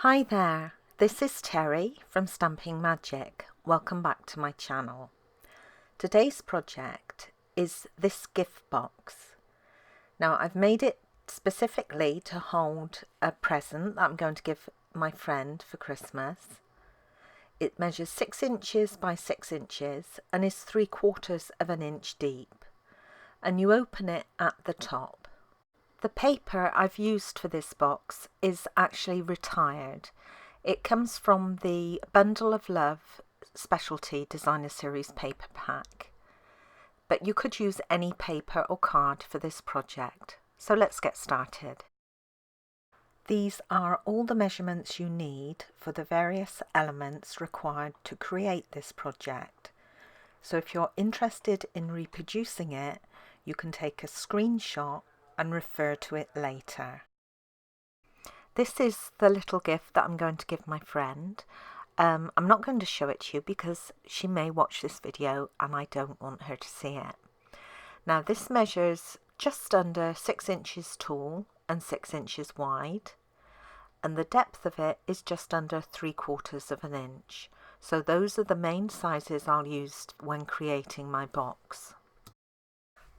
Hi there, this is Terry from Stamping Magic. Welcome back to my channel. Today's project is this gift box. Now I've made it specifically to hold a present that I'm going to give my friend for Christmas. It measures 6 inches by 6 inches and is 3/4 of an inch deep, and you open it at the top. The paper I've used for this box is actually retired. It comes from the Bundle of Love Specialty Designer Series paper pack. But you could use any paper or card for this project. So let's get started. These are all the measurements you need for the various elements required to create this project. So if you're interested in reproducing it, you can take a screenshot and refer to it later. This is the little gift that I'm going to give my friend. I'm not going to show it to you because she may watch this video and I don't want her to see it. Now this measures just under 6 inches tall and 6 inches wide, and the depth of it is just under 3/4 of an inch. So those are the main sizes I'll use when creating my box.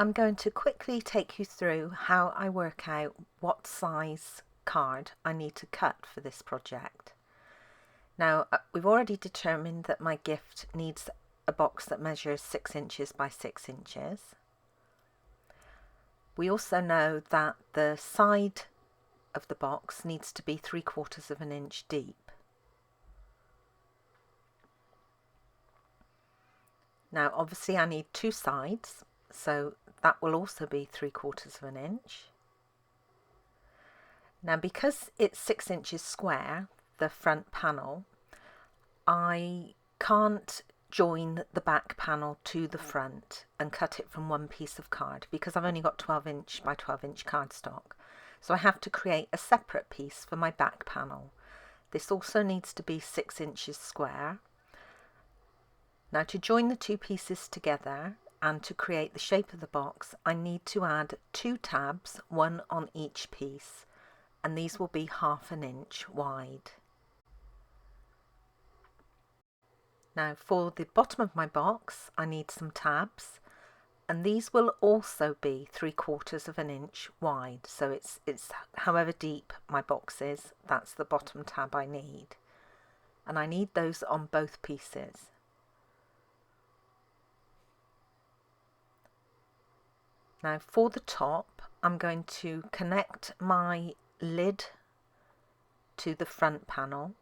I'm going to quickly take you through how I work out what size card I need to cut for this project. Now we've already determined that my gift needs a box that measures 6 inches by 6 inches. We also know that the side of the box needs to be 3/4 of an inch deep. Now obviously I need 2 sides, so that will also be 3/4 of an inch. Now because it's 6 inches square, the front panel, I can't join the back panel to the front and cut it from one piece of card because I've only got 12 inch by 12 inch cardstock. So I have to create a separate piece for my back panel. This also needs to be 6 inches square. Now to join the two pieces together and to create the shape of the box, I need to add 2 tabs, one on each piece, and these will be 1/2 inch wide. Now for the bottom of my box I need some tabs, and these will also be 3/4 of an inch wide, so it's however deep my box is, that's the bottom tab I need, and I need those on both pieces. Now for the top, I'm going to connect my lid to the front panel,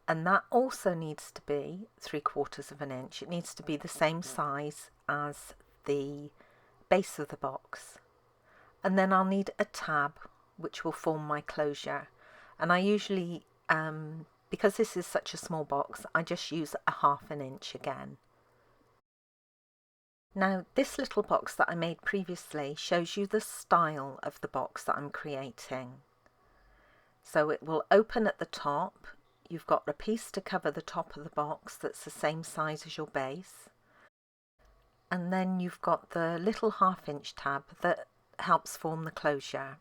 and that also needs to be 3/4 of an inch. It needs to be the same size as the base of the box. And then I'll need a tab which will form my closure, and I usually, because this is such a small box, I just use 1/2 inch again. Now this little box that I made previously shows you the style of the box that I'm creating. So it will open at the top. You've got a piece to cover the top of the box that's the same size as your base. And then you've got the little 1/2 inch tab that helps form the closure.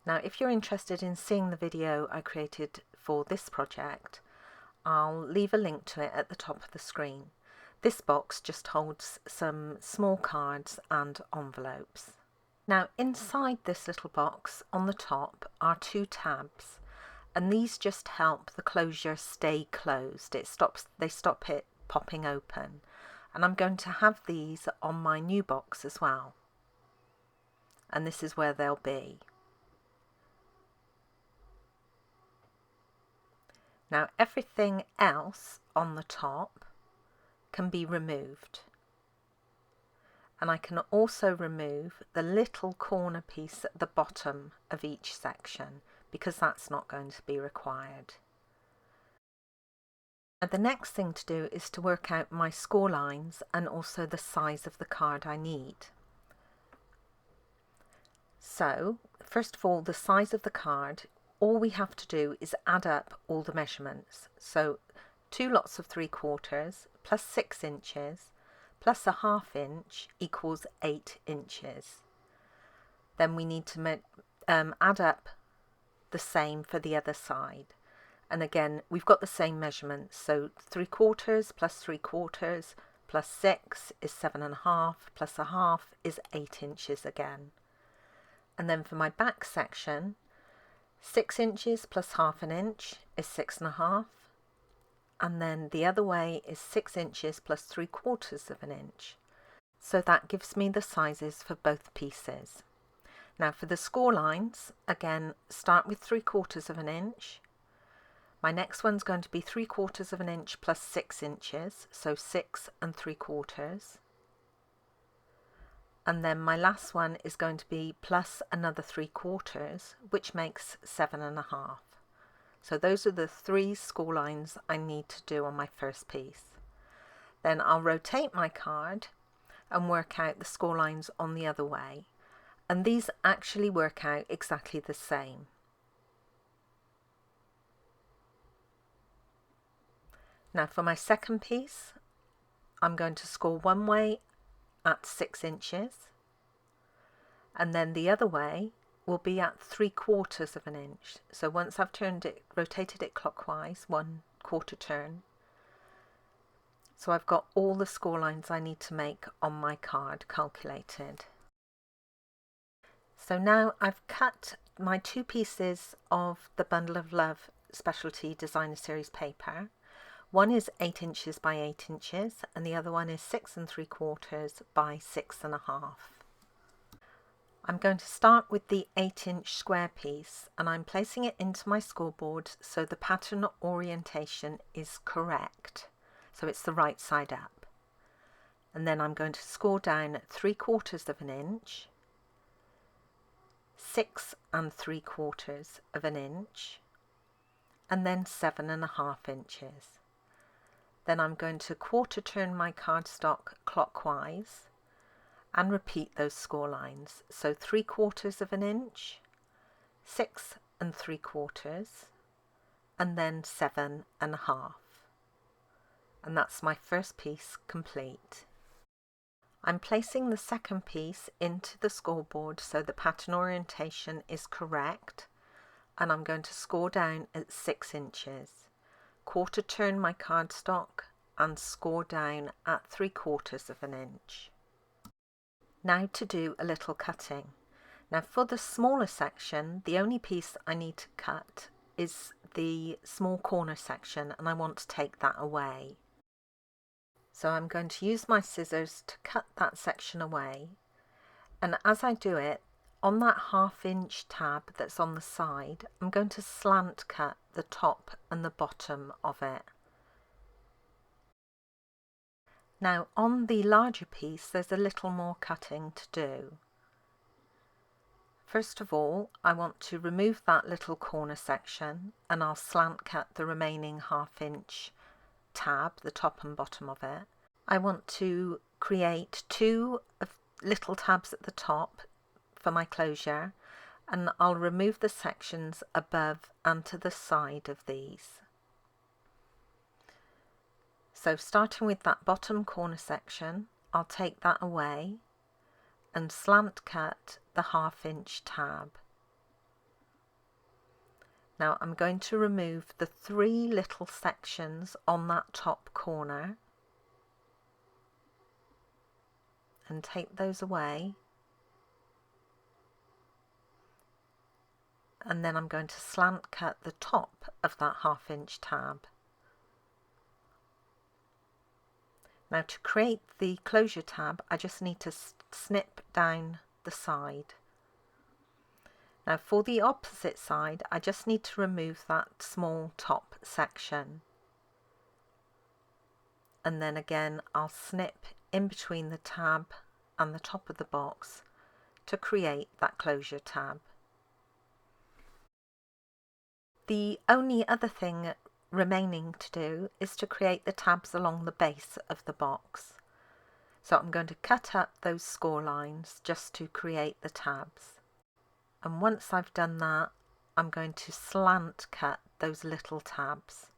Now if you're interested in seeing the video I created for this project, I'll leave a link to it at the top of the screen. This box just holds some small cards and envelopes. Now inside this little box on the top are 2 tabs, and these just help the closure stay closed. They stop it popping open, and I'm going to have these on my new box as well, and this is where they'll be. Now everything else on the top can be removed, and I can also remove the little corner piece at the bottom of each section because that's not going to be required. And the next thing to do is to work out my score lines and also the size of the card I need. So first of all, the size of the card, all we have to do is add up all the measurements. So 2 lots of 3/4 plus 6 inches plus 1/2 inch equals 8 inches. then we need to add up the same for the other side. And again, we've got the same measurements, so 3/4 plus 3/4 plus 6 is 7.5, plus 1/2 is 8 inches again. And then for my back section, 6 inches plus 1/2 inch is 6.5, and then the other way is 6 inches plus 3/4 inch. So that gives me the sizes for both pieces. Now for the score lines, again, start with 3/4 inch. My next one's going to be 3/4 inch plus 6 inches, so 6 3/4. And then my last one is going to be plus another 3/4, which makes 7.5. So those are the 3 score lines I need to do on my first piece. Then I'll rotate my card and work out the score lines on the other way. And these actually work out exactly the same. Now for my second piece, I'm going to score one way at 6 inches, and then the other way will be at 3/4 inch. So once I've rotated it clockwise, 1/4 turn. So I've got all the score lines I need to make on my card calculated. So now I've cut my 2 pieces of the Bundle of Love Specialty Designer Series paper. One is 8 inches by 8 inches and the other one is 6 3/4 by 6.5. I'm going to start with the 8-inch square piece, and I'm placing it into my scoreboard so the pattern orientation is correct, so it's the right side up. And then I'm going to score down at 3/4 inch, 6 3/4 inch, and then 7.5 inches. Then I'm going to quarter turn my cardstock clockwise and repeat those score lines. So 3/4 inch, 6 3/4, and then 7.5. And that's my first piece complete. I'm placing the second piece into the scoreboard so the pattern orientation is correct, and I'm going to score down at 6 inches. Quarter turn my cardstock and score down at 3/4 inch. Now to do a little cutting. Now for the smaller section, the only piece I need to cut is the small corner section, and I want to take that away. So I'm going to use my scissors to cut that section away, and as I do it, on that 1/2 inch tab that's on the side, I'm going to slant cut the top and the bottom of it. Now on the larger piece there's a little more cutting to do. First of all, I want to remove that little corner section, and I'll slant cut the remaining 1/2 inch tab, the top and bottom of it. I want to create 2 little tabs at the top for my closure, and I'll remove the sections above and to the side of these. So starting with that bottom corner section, I'll take that away and slant cut the 1/2 inch tab. Now I'm going to remove the 3 little sections on that top corner and take those away. And then I'm going to slant cut the top of that 1/2 inch tab. Now to create the closure tab, I just need to snip down the side. Now for the opposite side, I just need to remove that small top section. And then again, I'll snip in between the tab and the top of the box to create that closure tab. The only other thing remaining to do is to create the tabs along the base of the box. So I'm going to cut up those score lines just to create the tabs. And once I've done that, I'm going to slant cut those little tabs.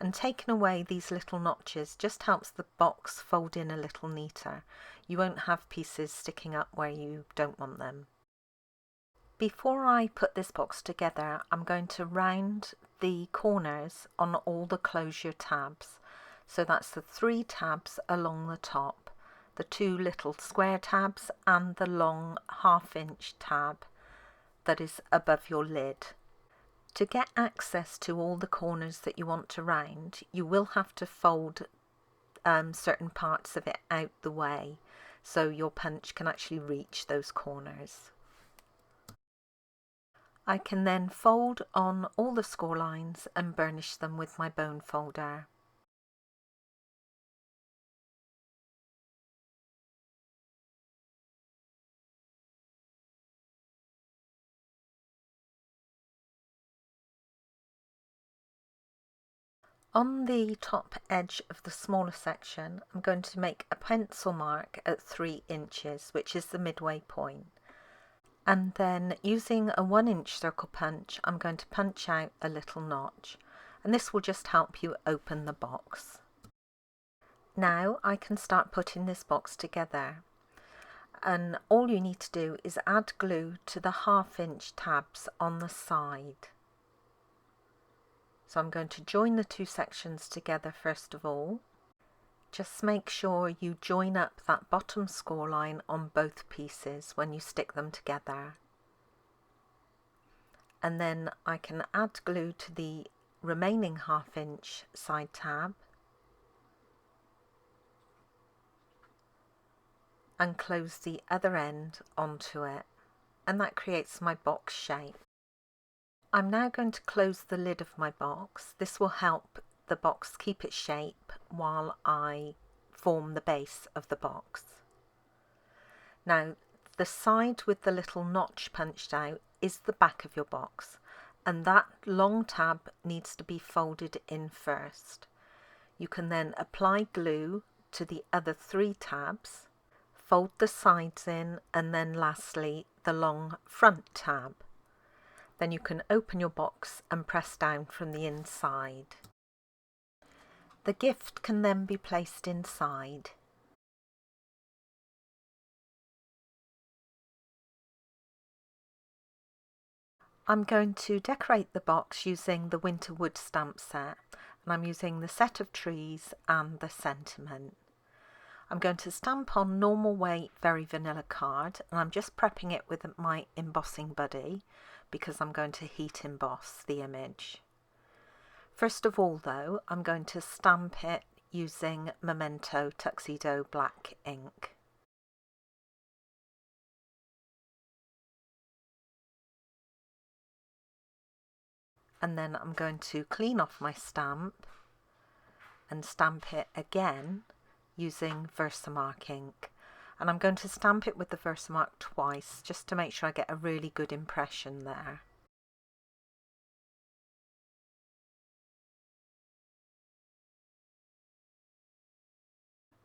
And taking away these little notches just helps the box fold in a little neater. You won't have pieces sticking up where you don't want them. Before I put this box together, I'm going to round the corners on all the closure tabs. So that's the 3 tabs along the top, the 2 little square tabs and the long 1/2 inch tab that is above your lid. To get access to all the corners that you want to round, you will have to fold certain parts of it out the way so your punch can actually reach those corners. I can then fold on all the score lines and burnish them with my bone folder. On the top edge of the smaller section, I'm going to make a pencil mark at 3 inches, which is the midway point. And then using a 1-inch circle punch, I'm going to punch out a little notch, and this will just help you open the box. Now I can start putting this box together, and all you need to do is add glue to the 1/2 inch tabs on the side. So I'm going to join the 2 sections together first of all. Just make sure you join up that bottom score line on both pieces when you stick them together. And then I can add glue to the remaining 1/2 inch side tab and close the other end onto it, and that creates my box shape. I'm now going to close the lid of my box. This will help the box keep its shape while I form the base of the box. Now, the side with the little notch punched out is the back of your box, and that long tab needs to be folded in first. You can then apply glue to the other 3 tabs, fold the sides in, and then lastly the long front tab. Then you can open your box and press down from the inside. The gift can then be placed inside. I'm going to decorate the box using the winter wood stamp set, and I'm using the set of trees and the sentiment. I'm going to stamp on normal weight very vanilla card, and I'm just prepping it with my embossing buddy because I'm going to heat emboss the image. First of all though, I'm going to stamp it using Memento Tuxedo black ink. And then I'm going to clean off my stamp and stamp it again using Versamark ink. And I'm going to stamp it with the Versamark twice just to make sure I get a really good impression there.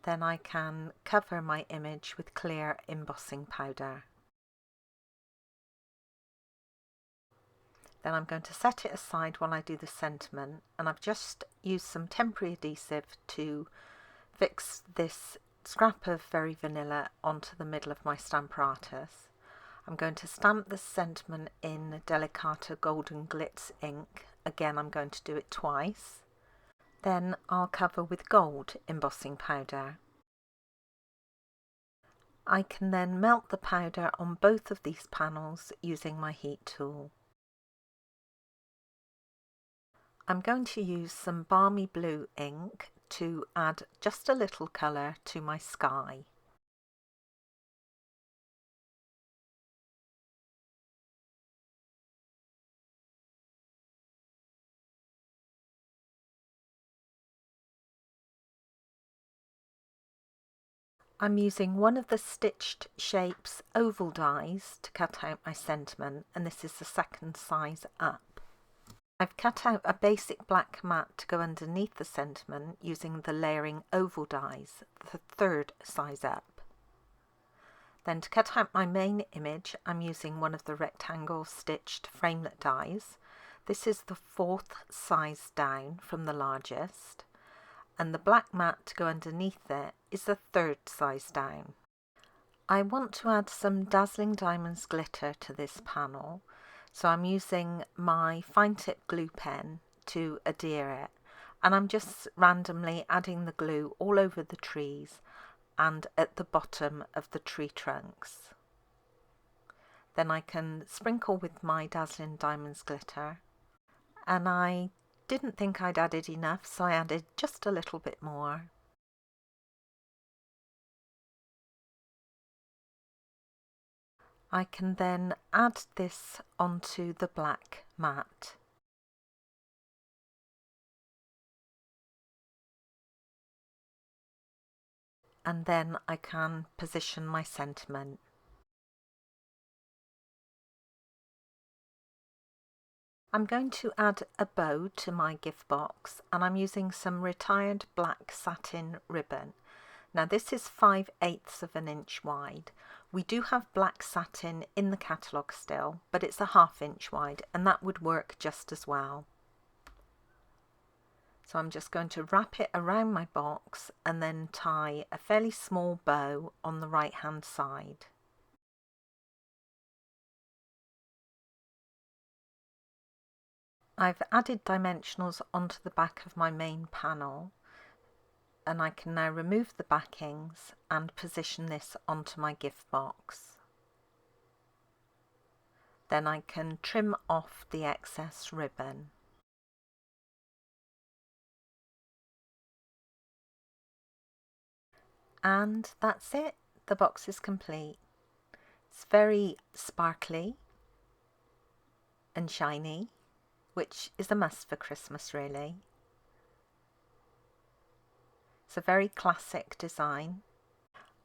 Then I can cover my image with clear embossing powder. Then I'm going to set it aside while I do the sentiment, and I've just used some temporary adhesive to fix this scrap of Very Vanilla onto the middle of my Stamparatus. I'm going to stamp the sentiment in Delicata Golden Glitz ink. Again, I'm going to do it twice. Then I'll cover with gold embossing powder. I can then melt the powder on both of these panels using my heat tool. I'm going to use some balmy blue ink to add just a little colour to my sky. I'm using one of the stitched shapes oval dies to cut out my sentiment, and this is the 2nd size up. I've cut out a basic black mat to go underneath the sentiment using the layering oval dies, the 3rd size up. Then to cut out my main image, I'm using one of the rectangle stitched framelit dies. This is the 4th size down from the largest, and the black mat to go underneath it is the 3rd size down. I want to add some Dazzling Diamonds glitter to this panel, so I'm using my fine tip glue pen to adhere it, and I'm just randomly adding the glue all over the trees and at the bottom of the tree trunks. Then I can sprinkle with my Dazzling Diamonds glitter, and I didn't think I'd added enough, so I added just a little bit more. I can then add this onto the black mat. And then I can position my sentiment. I'm going to add a bow to my gift box, and I'm using some retired black satin ribbon. Now this is 5/8 of an inch wide. We do have black satin in the catalogue still, but it's a 1/2 inch wide, and that would work just as well. So I'm just going to wrap it around my box and then tie a fairly small bow on the right hand side. I've added dimensionals onto the back of my main panel, and I can now remove the backings and position this onto my gift box. Then I can trim off the excess ribbon. And that's it, the box is complete. It's very sparkly and shiny, which is a must for Christmas really. It's a very classic design.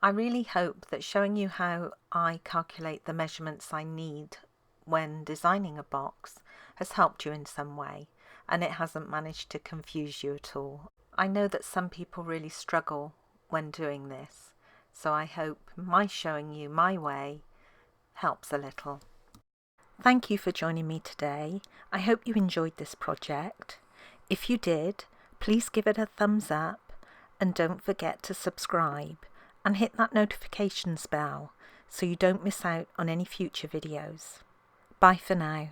I really hope that showing you how I calculate the measurements I need when designing a box has helped you in some way, and it hasn't managed to confuse you at all. I know that some people really struggle when doing this, so I hope my showing you my way helps a little. Thank you for joining me today. I hope you enjoyed this project. If you did, please give it a thumbs up and don't forget to subscribe and hit that notifications bell so you don't miss out on any future videos. Bye for now.